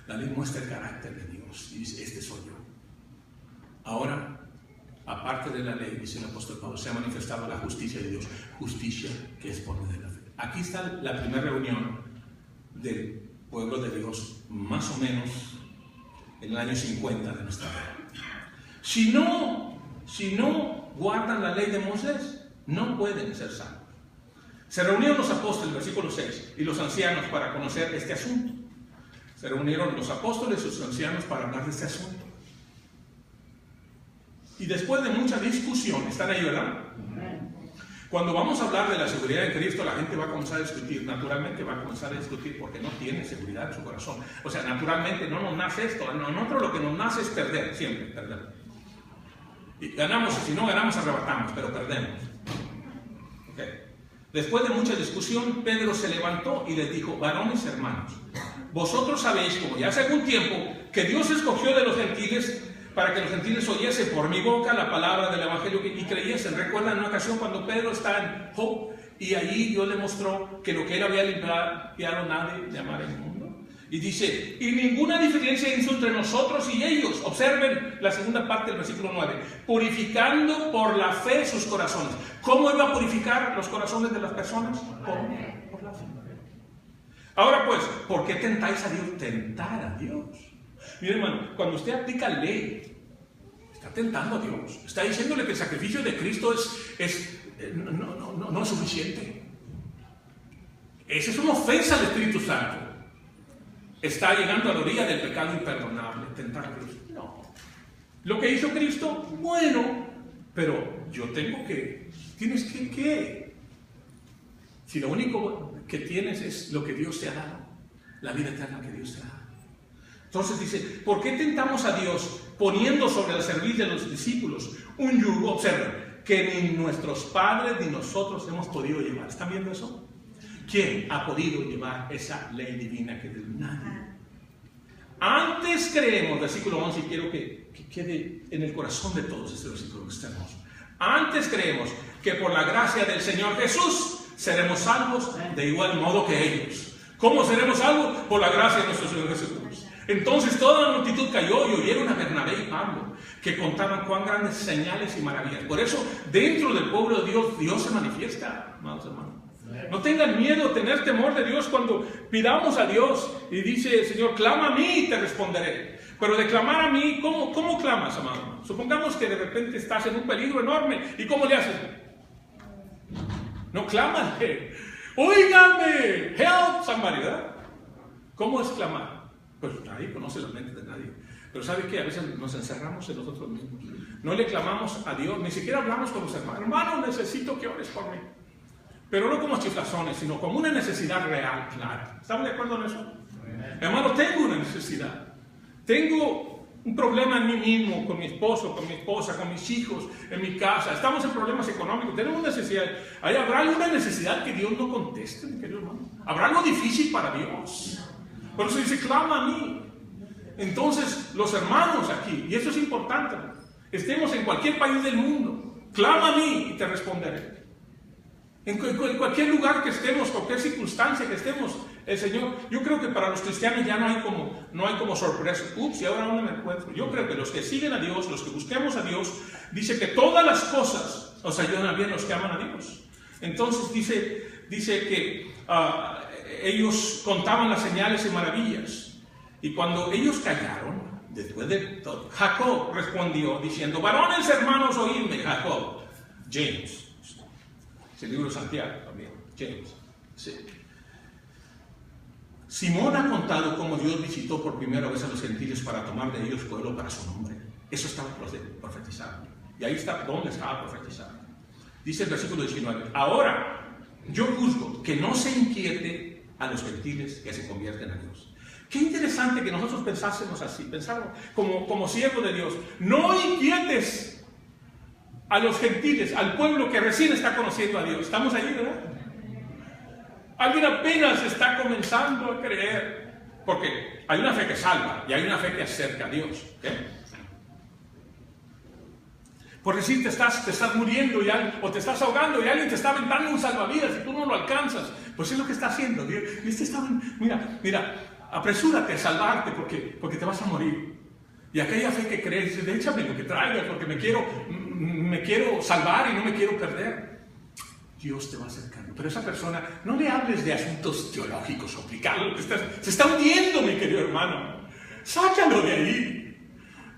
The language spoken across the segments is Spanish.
La ley muestra el carácter de Dios y dice, este soy yo. Ahora, aparte de la ley, dice el apóstol Pablo, se ha manifestado la justicia de Dios, justicia que es por medio de la fe. Aquí está la primera reunión del pueblo de Dios, más o menos en el año 50 de nuestra era. Si no guardan la ley de Moisés, no pueden ser salvos. Se reunieron los apóstoles, versículo 6, y los ancianos para conocer este asunto. Se reunieron los apóstoles y los ancianos para hablar de este asunto. Y después de mucha discusión, ¿están ahí, verdad? Cuando vamos a hablar de la seguridad en Cristo, la gente va a comenzar a discutir. Naturalmente va a comenzar a discutir porque no tiene seguridad en su corazón. O sea, naturalmente no nos nace esto. A nosotros lo que nos nace es perder, siempre perder. Y ganamos, y si no ganamos, arrebatamos, pero perdemos. ¿Okay? Después de mucha discusión, Pedro se levantó y les dijo, varones hermanos, vosotros sabéis, como ya hace algún tiempo, que Dios escogió de los gentiles para que los gentiles oyesen por mi boca la palabra del evangelio y creyesen. Recuerdan una ocasión cuando Pedro está en Job y allí Dios le mostró que lo que él había limpiado nadie le amara en el mundo. Y dice, y ninguna diferencia hizo entre nosotros y ellos. Observen la segunda parte del versículo 9. Purificando por la fe sus corazones. ¿Cómo iba a purificar los corazones de las personas? ¿Cómo? Por la fe. Ahora pues, ¿por qué tentáis a Dios? Tentar a Dios. Mire, hermano, cuando usted aplica ley, está tentando a Dios. Está diciéndole que el sacrificio de Cristo no es suficiente. Esa es una ofensa al Espíritu Santo. Está llegando a la orilla del pecado imperdonable, tentar a Dios. No. Lo que hizo Cristo, bueno, pero yo tengo que... ¿Tienes que qué? Si lo único que tienes es lo que Dios te ha dado, la vida eterna que Dios te ha dado. Entonces dice, ¿por qué tentamos a Dios poniendo sobre el servicio de los discípulos un yugo? Observen, que ni nuestros padres ni nosotros hemos podido llevar. ¿Están viendo eso? ¿Quién ha podido llevar esa ley divina que de nadie? Antes creemos, versículo 11, y quiero que quede en el corazón de todos este versículo que está hermoso. Antes creemos que por la gracia del Señor Jesús seremos salvos de igual modo que ellos. ¿Cómo seremos salvos? Por la gracia de nuestro Señor Jesús. Entonces toda la multitud cayó y oyeron a Bernabé y Pablo, que contaban cuán grandes señales y maravillas. Por eso, dentro del pueblo de Dios, Dios se manifiesta, amados hermanos. No tengan miedo, tener temor de Dios cuando pidamos a Dios y dice, Señor, clama a mí y te responderé. Pero de clamar a mí, ¿cómo clamas, amado hermano? Supongamos que de repente estás en un peligro enorme. ¿Y cómo le haces? No, clámale. Óigame, help somebody, ¿verdad? ¿Cómo es clamar? Pues nadie conoce la mente de nadie. Pero ¿sabe qué? A veces nos encerramos en nosotros mismos. No le clamamos a Dios, ni siquiera hablamos con los hermanos. Hermano, necesito que ores por mí. Pero no como chiflazones, sino como una necesidad real, clara. ¿Estamos de acuerdo en eso? Hermano, tengo una necesidad. Tengo un problema en mí mismo, con mi esposo, con mi esposa, con mis hijos, en mi casa. Estamos en problemas económicos, tenemos necesidad. ¿Habrá alguna necesidad que Dios no conteste, mi querido hermano? ¿Habrá algo difícil para Dios? Por eso dice, clama a mí. Entonces, los hermanos aquí, y eso es importante, estemos en cualquier país del mundo, clama a mí y te responderé. En cualquier lugar que estemos, cualquier circunstancia que estemos, el Señor, yo creo que para los cristianos ya no hay como sorpresa. Ups, y ahora dónde me encuentro. Yo creo que los que siguen a Dios, los que busquemos a Dios, dice que todas las cosas os ayudan bien los que aman a Dios. Entonces dice que ellos contaban las señales y maravillas. Y cuando ellos callaron, después de todo, Jacob respondió diciendo, varones hermanos, oídme. Jacob, James. Es el libro de Santiago también, James. Sí. Simón ha contado cómo Dios visitó por primera vez a los gentiles para tomar de ellos pueblo para su nombre. Eso estaba profetizado. Y ahí está donde estaba profetizado. Dice el versículo 19, ahora yo juzgo que no se inquiete a los gentiles que se convierten a Dios. Qué interesante que nosotros pensásemos así, pensáramos como siervos de Dios. No inquietes a los gentiles, al pueblo que recién está conociendo a Dios. ¿Estamos ahí, verdad? Alguien apenas está comenzando a creer. Porque hay una fe que salva y hay una fe que acerca a Dios. ¿Okay? Por decir, te estás muriendo o te estás ahogando y alguien te está aventando un salvavidas y tú no lo alcanzas. Pues es lo que está haciendo. Mira, apresúrate a salvarte porque te vas a morir. Y aquella fe que crees, dice, échame lo que traigas porque me quiero salvar y no me quiero perder. Dios te va acercando. Pero esa persona, no le hables de asuntos teológicos o complicados. Se está hundiendo, mi querido hermano. Sácalo de ahí.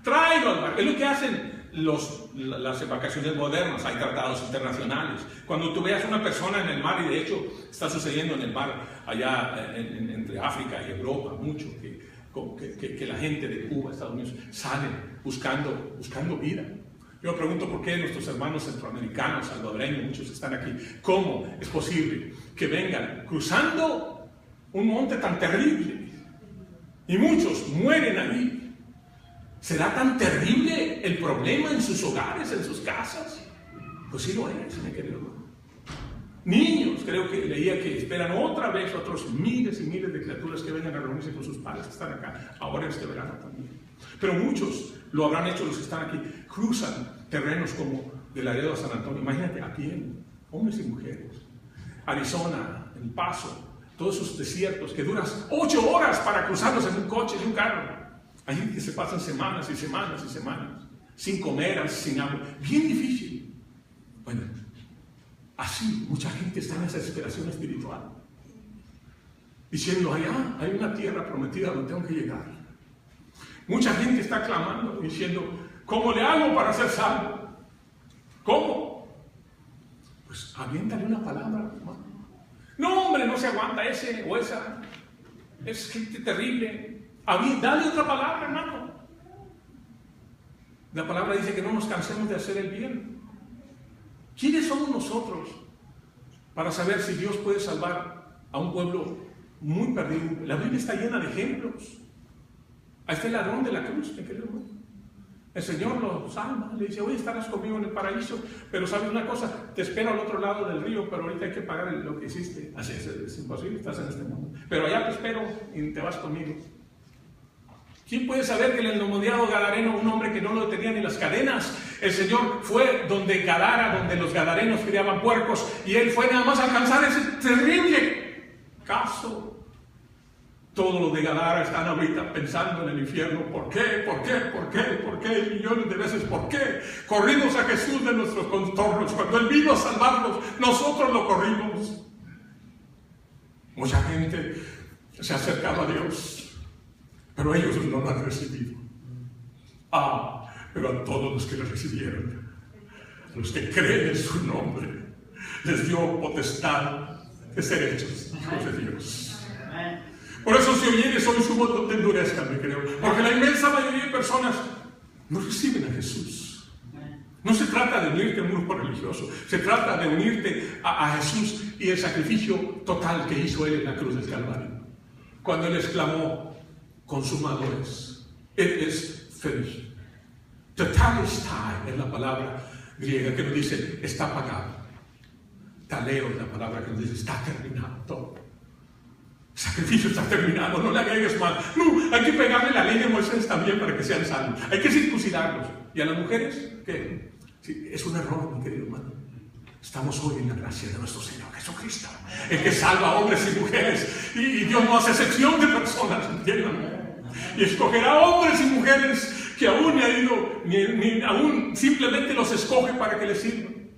Tráelo. Es lo que hacen las embarcaciones modernas. Hay tratados internacionales. Cuando tú veas una persona en el mar, y de hecho está sucediendo en el mar allá entre África y Europa, mucho, que la gente de Cuba, Estados Unidos, sale buscando vida. Yo me pregunto por qué nuestros hermanos centroamericanos, salvadoreños, muchos están aquí. ¿Cómo es posible que vengan cruzando un monte tan terrible y muchos mueren ahí? ¿Será tan terrible el problema en sus hogares, en sus casas? Pues sí lo es, mi querido hermano. Niños, creo que leía que esperan otra vez otros miles y miles de criaturas que vengan a reunirse con sus padres que están acá, ahora este verano también. Pero muchos lo habrán hecho los que están aquí, cruzan terrenos como de Laredo a San Antonio, imagínate, a pie, hombres y mujeres. Arizona, El Paso, todos esos desiertos que duran 8 horas para cruzarlos en un coche, en un carro. Hay gente que se pasan semanas y semanas y semanas sin comer, sin agua. Bien difícil. Bueno, así mucha gente está en esa desesperación espiritual. Diciendo, allá hay una tierra prometida donde tengo que llegar. Mucha gente está clamando, diciendo, ¿cómo le hago para ser salvo? ¿Cómo? Pues aviéntale una palabra, hermano. No, hombre, no se aguanta ese o esa. Es gente terrible. Dale otra palabra, hermano. La palabra dice que no nos cansemos de hacer el bien. ¿Quiénes somos nosotros para saber si Dios puede salvar a un pueblo muy perdido? La Biblia está llena de ejemplos. Ahí está el ladrón de la cruz, mi querido hermano. El Señor lo salva, le dice, hoy estarás conmigo en el paraíso, pero sabes una cosa, te espero al otro lado del río, pero ahorita hay que pagar lo que hiciste. Así es imposible, estás en este mundo. Pero allá te espero y te vas conmigo. ¿Quién puede saber que en el endemoniado gadareno, un hombre que no lo tenía ni las cadenas, el Señor fue donde Gadara, donde los gadarenos criaban puercos, y él fue nada más a alcanzar ese terrible caso? Todos los de Gadara están ahorita pensando en el infierno. ¿Por qué? ¿Por qué? ¿Por qué? ¿Por qué? Millones de veces, ¿por qué? Corrimos a Jesús de nuestros contornos. Cuando Él vino a salvarnos, nosotros lo corrimos. Mucha gente se acercaba a Dios, pero ellos no lo han recibido. Pero a todos los que lo recibieron, los que creen en su nombre, les dio potestad de ser hechos hijos de Dios. Por eso si oyeres hoy su voz, no te endurezcan, mi querido, porque la inmensa mayoría de personas no reciben a Jesús. No se trata de unirte a un grupo religioso, se trata de unirte a Jesús y el sacrificio total que hizo Él en la cruz del Calvario. Cuando Él exclamó, consumado es, Él es feliz. Tetelestai es la palabra griega que nos dice, está pagado. Taleo es la palabra que nos dice, está terminado todo. El sacrificio está terminado, no le agregues más. No, hay que pegarle la ley de Moisés también para que sean salvos. Hay que circuncidarlos. ¿Y a las mujeres? ¿Qué? Sí, es un error, mi querido hermano. Estamos hoy en la gracia de nuestro Señor Jesucristo, el que salva a hombres y mujeres. Y Dios no hace excepción de personas, ¿entiendan? Y escogerá hombres y mujeres que aún ni ha ido, ni aún simplemente los escoge para que les sirvan.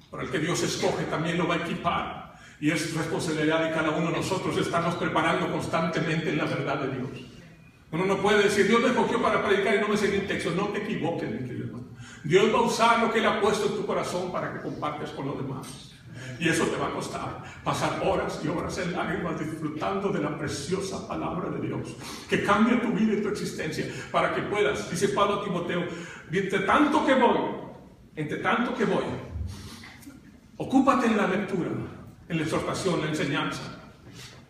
Para el que Dios escoge también lo va a equipar. Y es responsabilidad de cada uno de nosotros estarnos preparando constantemente en la verdad de Dios. Uno no puede decir, Dios me escogió para predicar y no me seguí en texto. No te equivoques, mi querido hermano. Dios va a usar lo que Él ha puesto en tu corazón para que compartas con los demás. Y eso te va a costar pasar horas y horas en lágrimas disfrutando de la preciosa palabra de Dios, que cambia tu vida y tu existencia, para que puedas, dice Pablo a Timoteo, entre tanto que voy, ocúpate en la lectura, en la exhortación, la enseñanza.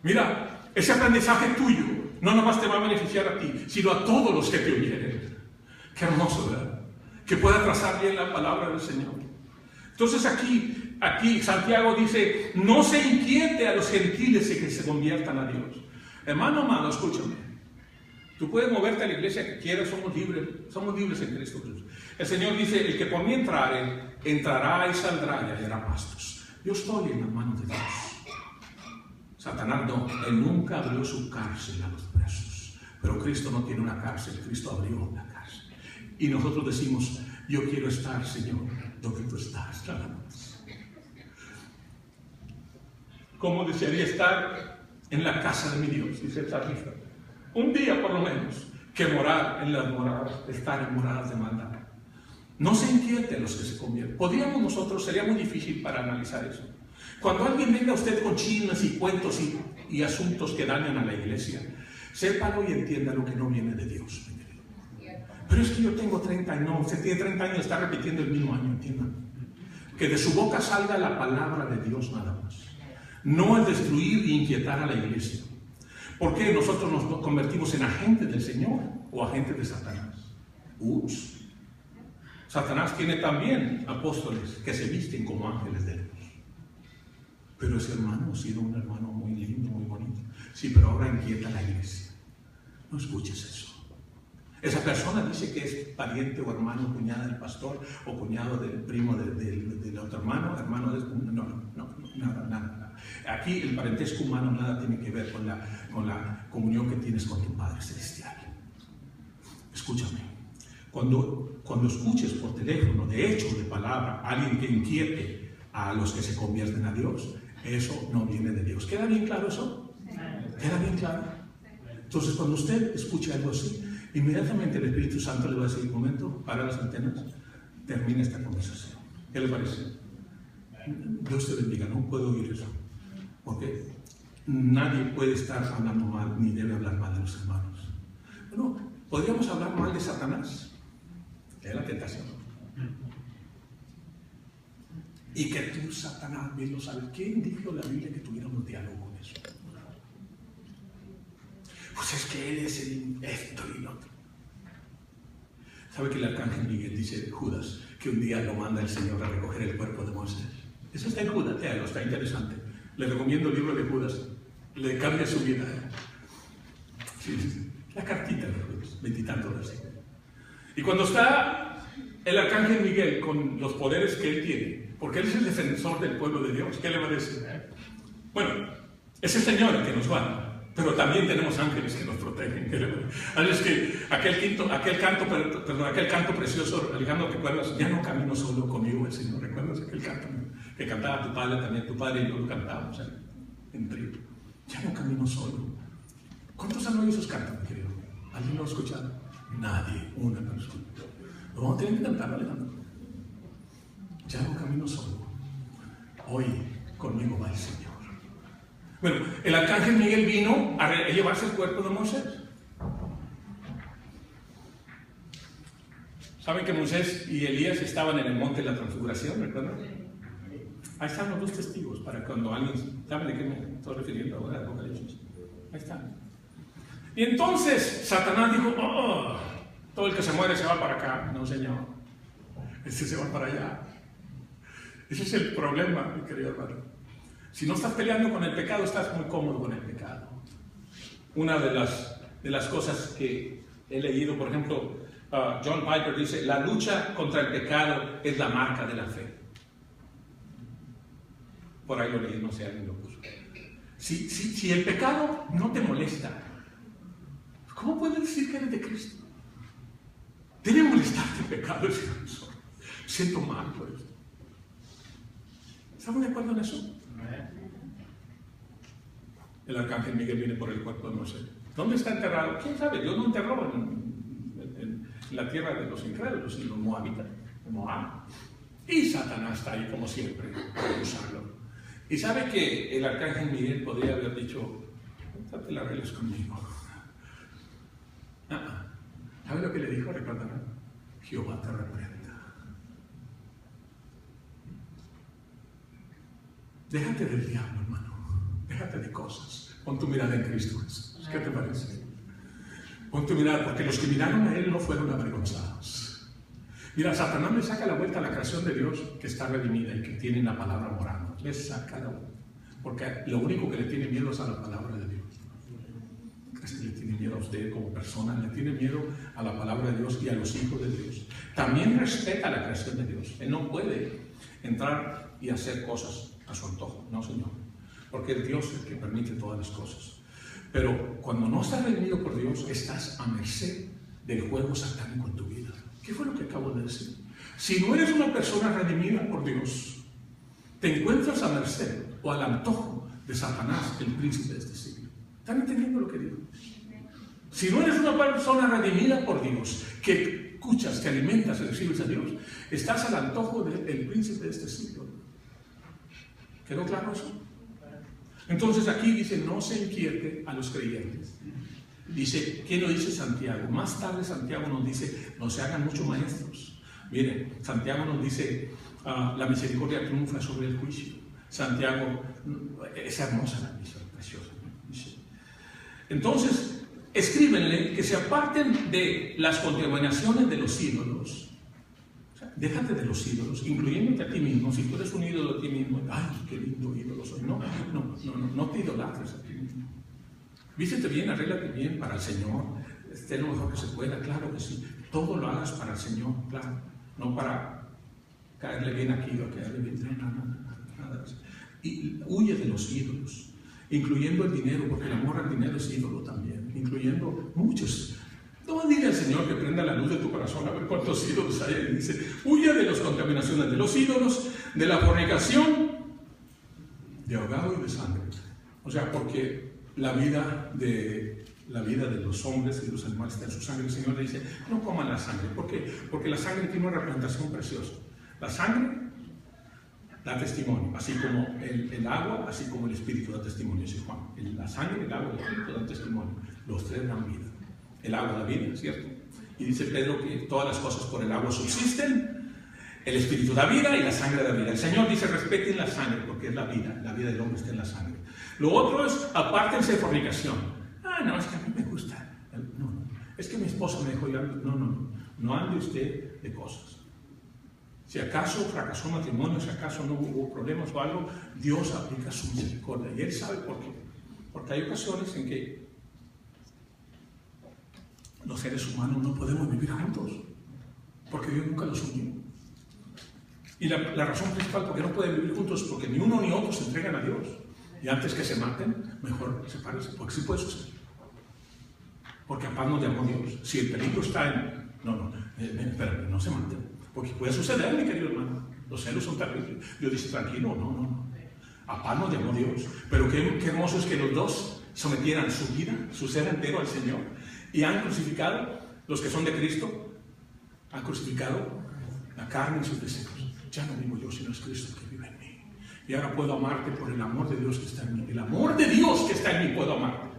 Mira, ese aprendizaje tuyo no nomás te va a beneficiar a ti, sino a todos los que te oyeren. Qué hermoso, ¿verdad? Que pueda trazar bien la palabra del Señor. Entonces aquí Santiago dice, no se inquiete a los gentiles de que se conviertan a Dios. Hermano amado, escúchame. Tú puedes moverte a la iglesia que quieras, somos libres en Cristo Jesús. El Señor dice, el que por mí entrare, entrará y saldrá y hallará pastos. Yo estoy en las manos de Dios. Satanás no, él nunca abrió su cárcel a los presos. Pero Cristo no tiene una cárcel, Cristo abrió una cárcel. Y nosotros decimos, yo quiero estar, Señor, donde tú estás, nada más. ¿Cómo desearía estar en la casa de mi Dios? Dice el salmista. Un día por lo menos, que morar en las moradas, estar en moradas de maldad. No se inquieten los que se convierten. Podríamos nosotros, sería muy difícil para analizar eso. Cuando alguien venga a usted con chismes y cuentos y asuntos que dañan a la iglesia, sépalo y entiéndalo que no viene de Dios. Pero es que yo tengo 30 años, no, usted tiene 30 años y está repitiendo el mismo año, entiendan. Que de su boca salga la palabra de Dios nada más. No es destruir e inquietar a la iglesia. ¿Por qué nosotros nos convertimos en agentes del Señor o agentes de Satanás? Ups. Satanás tiene también apóstoles que se visten como ángeles de Dios. Pero ese hermano ha sido un hermano muy lindo, muy bonito. Sí, pero ahora inquieta a la iglesia. No escuches eso. Esa persona dice que es pariente o hermano, cuñada del pastor o cuñado del primo del otro hermano, nada. Aquí el parentesco humano nada tiene que ver con la comunión que tienes con tu Padre Celestial. Escúchame, cuando escuches por teléfono, de hecho, de palabra, alguien que inquiete a los que se convierten a Dios, eso no viene de Dios. ¿Queda bien claro eso? ¿Queda bien claro? Entonces, cuando usted escuche algo así, inmediatamente el Espíritu Santo le va a decir, un momento, para las antenas, termina esta conversación. ¿Qué le parece? Dios te bendiga, no puedo oír eso. Porque nadie puede estar hablando mal, ni debe hablar mal de los hermanos. Bueno, ¿podríamos hablar mal de Satanás? Es la tentación. Y que tú, Satanás, bien lo sabes. ¿Quién dijo en la Biblia que tuviéramos diálogo con eso? Pues es que él es el esto y lo otro. ¿Sabe que el arcángel Miguel dice Judas que un día lo manda el Señor a recoger el cuerpo de Moisés? Eso está en Judas, está interesante. Le recomiendo el libro de Judas, le cambia su vida. Sí. La cartita de Judas, 20 y tantos versículos. Y cuando está el arcángel Miguel con los poderes que él tiene, porque él es el defensor del pueblo de Dios, ¿qué le va a decir? Bueno, es el Señor el que nos guarda, pero también tenemos ángeles que nos protegen. Así es que aquel canto precioso, Alejandro, ¿te acuerdas? Ya no camino solo conmigo el Señor. ¿Recuerdas aquel canto que cantaba tu padre también? Tu padre y yo lo cantábamos en trío. Ya no camino solo. ¿Cuántos han oído esos cantos, mi querido? ¿Alguien lo ha escuchado? Nadie, una persona. Lo vamos a tener que cantar, Alejandro. Ya no camino solo. Hoy conmigo va el Señor. Bueno, el arcángel Miguel vino a llevarse el cuerpo de Moisés. ¿Saben que Moisés y Elías estaban en el monte de la transfiguración? ¿Recuerdan? Ahí están los dos testigos para cuando alguien... ¿Saben de qué me estoy refiriendo ahora? Apocalipsis. Ahí están. Y entonces Satanás dijo, todo el que se muere se va para acá. No, Señor. Este se va para allá. Ese es el problema, mi querido hermano. Si no estás peleando con el pecado, estás muy cómodo con el pecado. Una de las cosas que he leído, por ejemplo, John Piper dice, la lucha contra el pecado es la marca de la fe. Por ahí lo leí, no sé, alguien lo puso. Si el pecado no te molesta, ¿cómo puedes decir que eres de Cristo? Debe molestarte el pecado, siento mal por eso. ¿Estamos de acuerdo en eso? El arcángel Miguel viene por el cuerpo de Moisés. ¿Dónde está enterrado? ¿Quién sabe? Dios no enterró en la tierra de los incrédulos y los moabitas. Moab. Y Satanás está ahí como siempre para usarlo. Y sabe que el arcángel Miguel podría haber dicho, no te la arregles conmigo. ¿Sabe lo que le dijo? Recordarán. Jehová te reprenda. Déjate del diablo, hermano. Déjate de cosas. Pon tu mirada en Cristo Jesús. ¿Qué te parece? Pon tu mirada, porque los que miraron a Él no fueron avergonzados. Mira, Satanás le saca la vuelta a la creación de Dios que está redimida y que tiene la palabra morando. Le saca la vuelta. Porque lo único que le tiene miedo es a la palabra de Dios. Le tiene miedo a usted como persona, le tiene miedo a la palabra de Dios y a los hijos de Dios. También respeta la creación de Dios. Él no puede entrar y hacer cosas a su antojo. No, Señor. porque es Dios el que permite todas las cosas. Pero cuando no estás redimido por Dios, estás a merced del juego satánico en tu vida. ¿Qué fue lo que acabo de decir? Si no eres una persona redimida por Dios, te encuentras a merced o al antojo de Satanás, el príncipe de este siglo. ¿Están entendiendo lo que digo? Si no eres una persona redimida por Dios, que escuchas, que alimentas y recibes a Dios, estás al antojo del príncipe de este siglo. ¿Quedó claro eso? Entonces aquí dice, no se inquiete a los creyentes. Dice, ¿quién lo dice? Santiago. Más tarde Santiago nos dice, no se hagan mucho maestros. Miren, Santiago nos dice, la misericordia triunfa sobre el juicio. Santiago, es hermosa la misa, preciosa. Dice. Entonces, escríbenle que se aparten de las contaminaciones de los ídolos. O sea, déjate de los ídolos, incluyéndote a ti mismo. Si tú eres un ídolo de ti mismo, ay, qué lindo ídolo soy. No te idolatres a ti mismo. Vístete bien, arréglate bien para el Señor. Esté lo mejor que se pueda, claro que sí. Todo lo hagas para el Señor, claro. No para caerle bien aquí o caerle bien. Nada de eso. Y huye de los ídolos, incluyendo el dinero, porque el amor al dinero es ídolo también, incluyendo muchos. No diga al Señor que prenda la luz de tu corazón a ver cuántos ídolos hay. Y dice, huye de las contaminaciones de los ídolos, de la fornicación, de ahogado y de sangre. O sea, porque la vida de los hombres y de los animales está en su sangre. El Señor le dice, no coman la sangre. ¿Por qué? Porque la sangre tiene una representación preciosa. La sangre da testimonio, así como el agua, así como el espíritu da testimonio, dice Juan. La sangre, el agua y el espíritu dan testimonio. Los tres dan vida. El agua da vida, ¿cierto? Y dice Pedro que todas las cosas por el agua subsisten, el espíritu da vida y la sangre da vida. El Señor dice, respeten la sangre, porque es la vida del hombre está en la sangre. Lo otro es, apártense de fornicación. No, es que a mí me gusta. No, es que mi esposa me dijo, no ande usted de cosas. Si acaso fracasó el matrimonio, si acaso no hubo problemas o algo, Dios aplica su misericordia. Y Él sabe por qué. Porque hay ocasiones en que los seres humanos no podemos vivir juntos. Porque Dios nunca los unió. Y la razón principal por qué no pueden vivir juntos es porque ni uno ni otro se entregan a Dios. Y antes que se maten, mejor sepárense. Porque sí puede suceder. Porque a paz nos llamó Dios. Si el peligro está en... espérame, no se maten. Porque puede suceder, mi querido hermano. Los celos son terribles. Dios dice, tranquilo, no. A paz nos llamó Dios. Pero qué hermoso es que los dos sometieran su vida, su ser entero al Señor. Y han crucificado, los que son de Cristo, han crucificado la carne y sus deseos. Ya no vivo yo, sino es Cristo que vive en mí. Y ahora puedo amarte por el amor de Dios que está en mí. El amor de Dios que está en mí, puedo amarte.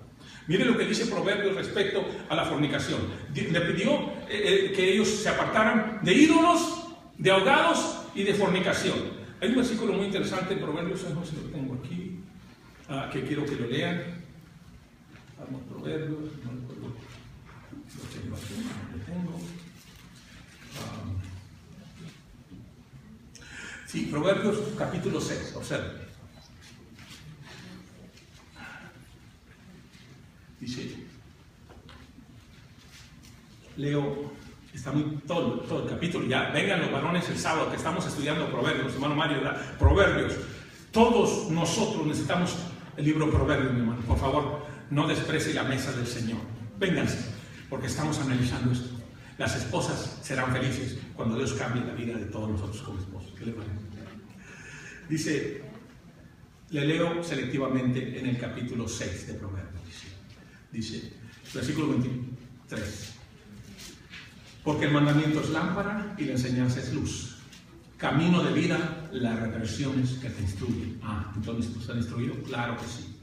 Mire lo que dice Proverbios respecto a la fornicación. Le pidió que ellos se apartaran de ídolos, de ahogados y de fornicación. Hay un versículo muy interesante en Proverbios, no sé si lo tengo aquí, que quiero que lo lean. Vamos, Proverbios, no lo tengo aquí, no lo tengo. Sí, Proverbios capítulo 6, observen. Dice, leo, está todo el capítulo, ya vengan los varones el sábado que estamos estudiando Proverbios, hermano Mario, ¿verdad? Proverbios, todos nosotros necesitamos el libro Proverbios, mi hermano, por favor, no desprecie la mesa del Señor, vénganse, porque estamos analizando esto. Las esposas serán felices cuando Dios cambie la vida de todos nosotros como esposos. ¿Qué le parece? Dice, le leo selectivamente en el capítulo 6 de Proverbios. Dice, versículo 23. Porque el mandamiento es lámpara y la enseñanza es luz. Camino de vida, las reprensiones que te instruyen. Entonces, ¿tú estás instruido? Claro que sí.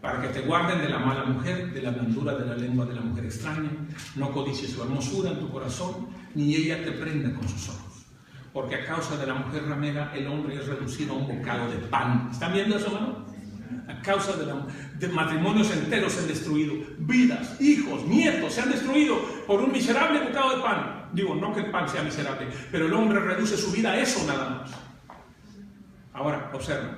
Para que te guarden de la mala mujer, de la blandura de la lengua de la mujer extraña. No codicies su hermosura en tu corazón, ni ella te prenda con sus ojos. Porque a causa de la mujer ramera, el hombre es reducido a un bocado de pan. ¿Están viendo eso, hermano? A causa de matrimonios enteros se han destruido, vidas, hijos, nietos se han destruido por un miserable bocado de pan. Digo, no que el pan sea miserable, pero el hombre reduce su vida a eso nada más. Ahora, observen.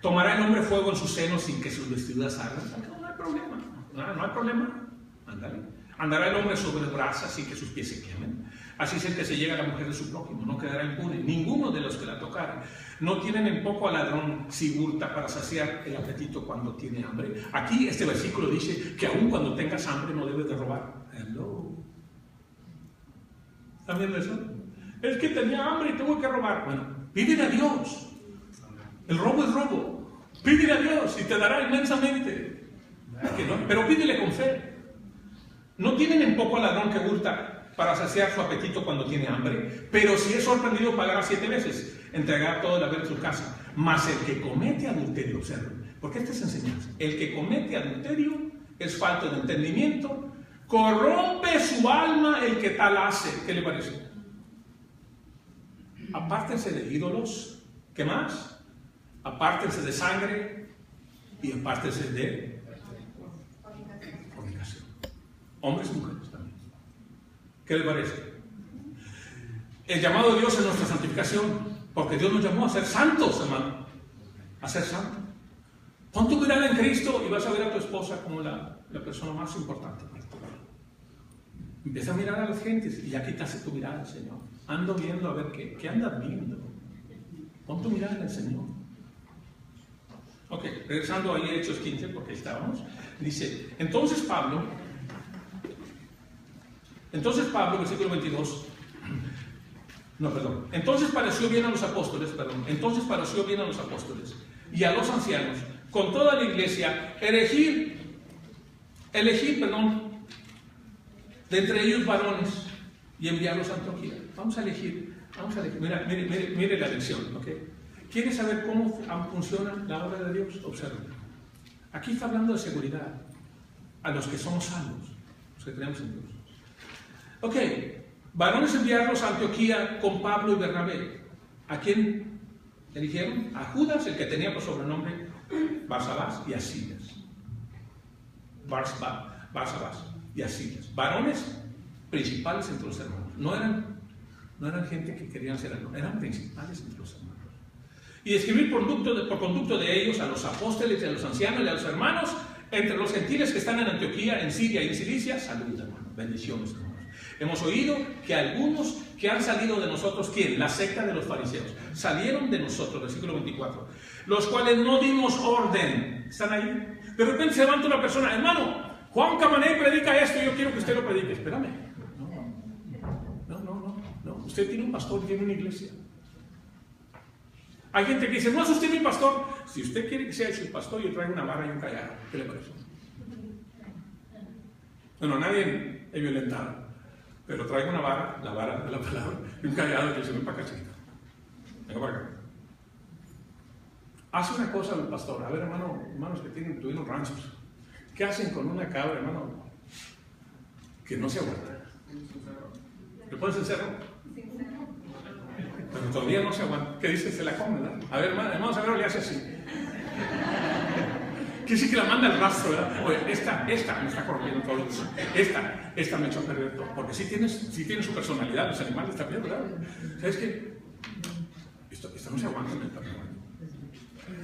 ¿Tomará el hombre fuego en sus senos sin que sus vestiduras ardan? No hay problema. No hay problema. Ándale. ¿Andará el hombre sobre brasas sin que sus pies se quemen? Así es el que se llega a la mujer de su prójimo, no quedará impune, ninguno de los que la tocaran. No tienen en poco al ladrón si hurta para saciar el apetito cuando tiene hambre. Aquí este versículo dice que aun cuando tengas hambre no debes de robar. Hello. ¿Están viendo eso? Es que tenía hambre y tengo que robar. Bueno, pídele a Dios. El robo es robo. Pídele a Dios y te dará inmensamente. No? Pero pídele con fe. No tienen en poco al ladrón que hurta para saciar su apetito cuando tiene hambre, pero si es sorprendido pagará 7 veces, entregará todo el haber de su casa. Mas el que comete adulterio, observen, porque esta es enseñanza, el que comete adulterio es falto de entendimiento, corrompe su alma el que tal hace. ¿Qué le parece? Apártense de ídolos, ¿qué más? Apártense de sangre y apártense de fornicación. Hombres y mujeres también. ¿Qué le parece? El llamado de Dios es nuestra santificación, porque Dios nos llamó a ser santos, hermano. A ser santos. Pon tu mirada en Cristo y vas a ver a tu esposa como la persona más importante para ti. Empieza a mirar a las gentes y ya quitaste tu mirada, Señor. Ando viendo a ver qué andas viendo. Pon tu mirada en el Señor. Ok, regresando ahí a Hechos 15, porque ahí estábamos. Dice, entonces Pablo, versículo 22, entonces pareció bien a los apóstoles y a los ancianos, con toda la iglesia, elegir, de entre ellos varones y enviarlos a Antioquía. Vamos a elegir. Mire la lección, ¿ok? ¿Quiere saber cómo funciona la obra de Dios? Observen. Aquí está hablando de seguridad a los que somos salvos, los que creemos en Dios. Ok, varones enviarlos a Antioquía con Pablo y Bernabé. ¿A quién eligieron? A Judas, el que tenía por sobrenombre Barsabás, y a Silas. Barsabás y a Silas. Varones principales entre los hermanos. No eran gente que querían ser hermanos, eran principales entre los hermanos. Y escribir por conducto de ellos a los apóstoles y a los ancianos y a los hermanos entre los gentiles que están en Antioquía, en Siria y en Cilicia. Salud, hermano. Bendiciones, hermanos. Hemos oído que algunos que han salido de nosotros, ¿quién? La secta de los fariseos. Salieron de nosotros, versículo 24. Los cuales no dimos orden. ¿Están ahí? De repente se levanta una persona, hermano, Juan Camané predica esto, yo quiero que usted lo predique. Espérame. No. Usted tiene un pastor, tiene una iglesia. Hay gente que dice, no es usted mi pastor. Si usted quiere que sea su pastor, yo traigo una vara y un callado. ¿Qué le parece? Bueno, nadie es violentado, pero traigo una vara, la vara de la palabra, y un callado que se ven para acá, chiquita. Venga para acá. Hace una cosa el pastor. A ver, hermanos que tuvieron ranchos. ¿Qué hacen con una cabra, hermano? Que no se aguanta. ¿Le pones el cerro? Pero todavía no se aguanta. ¿Qué dice? Se la come, ¿verdad? A ver, hermano Severo le hace así. Que sí que la manda al rastro, ¿verdad? Oye, esta me está corriendo todo. Esta me echó a perder todo. Porque sí tiene su personalidad, los animales también, ¿verdad? ¿Sabes qué? Esta no se aguanta en el terreno.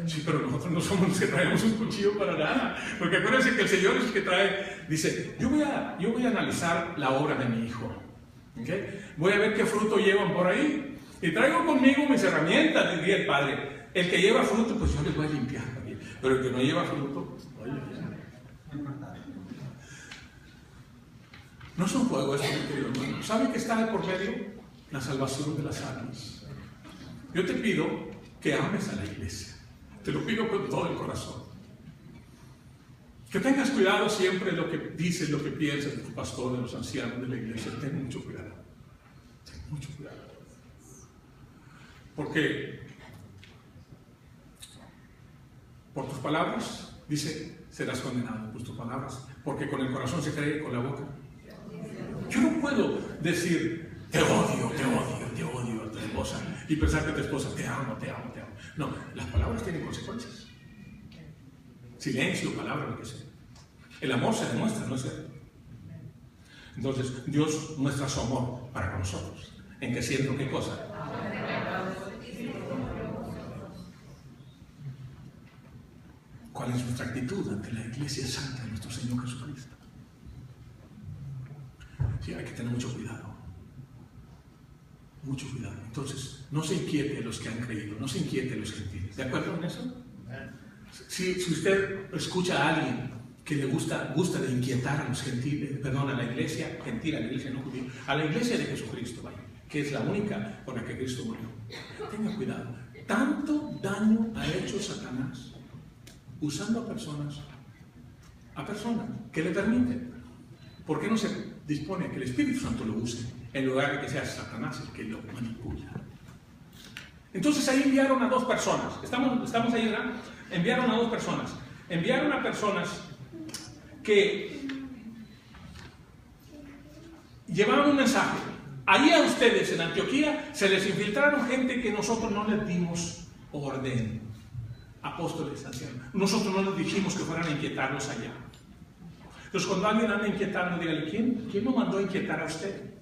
Sí, pero nosotros no somos los que traemos un cuchillo para nada. Porque acuérdense que el Señor es el que trae, dice, yo voy a analizar la obra de mi hijo. ¿Okay? Voy a ver qué fruto llevan por ahí. Y traigo conmigo mis herramientas, diría el Padre. El que lleva fruto, pues yo le voy a limpiar también. Pero el que no lleva fruto, oye, no es un juego esto, mi querido hermano. ¿Sabe que está de por medio? La salvación de las almas. Yo te pido que ames a la iglesia. Te lo pido con todo el corazón. Que tengas cuidado siempre de lo que dices, lo que piensas de tu pastor, de los ancianos de la iglesia. Ten mucho cuidado. Ten mucho cuidado. Porque por tus palabras, dice, serás condenado por tus palabras. Porque con el corazón se cree, con la boca. Yo no puedo decir, te odio a tu esposa y pensar que tu esposa te amo. No, las palabras tienen consecuencias. Silencio, palabra, lo que sea. El amor se demuestra, ¿no es cierto? Entonces, Dios muestra su amor para con nosotros. ¿En qué siento qué cosa? ¿Cuál es nuestra actitud ante la iglesia santa de nuestro Señor Jesucristo? Sí, hay que tener mucho cuidado. Mucho cuidado. Entonces, no se inquiete los que han creído, no se inquiete los gentiles. ¿De acuerdo en eso? Si usted escucha a alguien que le gusta de inquietar a los gentiles, perdón, a la iglesia gentil, a la iglesia no judía, a la iglesia de Jesucristo, vaya, que es la única por la que Cristo murió. Tenga cuidado. Tanto daño ha hecho Satanás usando a personas que le permiten. ¿Por qué no se dispone a que el Espíritu Santo lo use en lugar de que sea Satanás el que lo manipula? Entonces ahí enviaron a 2 personas. ¿Estamos ahí, ¿verdad? Enviaron a 2 personas. Enviaron a personas que llevaban un mensaje. Ahí a ustedes en Antioquía se les infiltraron gente que nosotros no les dimos orden. Apóstoles, ancianos. Nosotros no les dijimos que fueran a inquietarlos allá. Entonces cuando alguien anda inquietando, dígale, ¿quién lo mandó a inquietar a usted?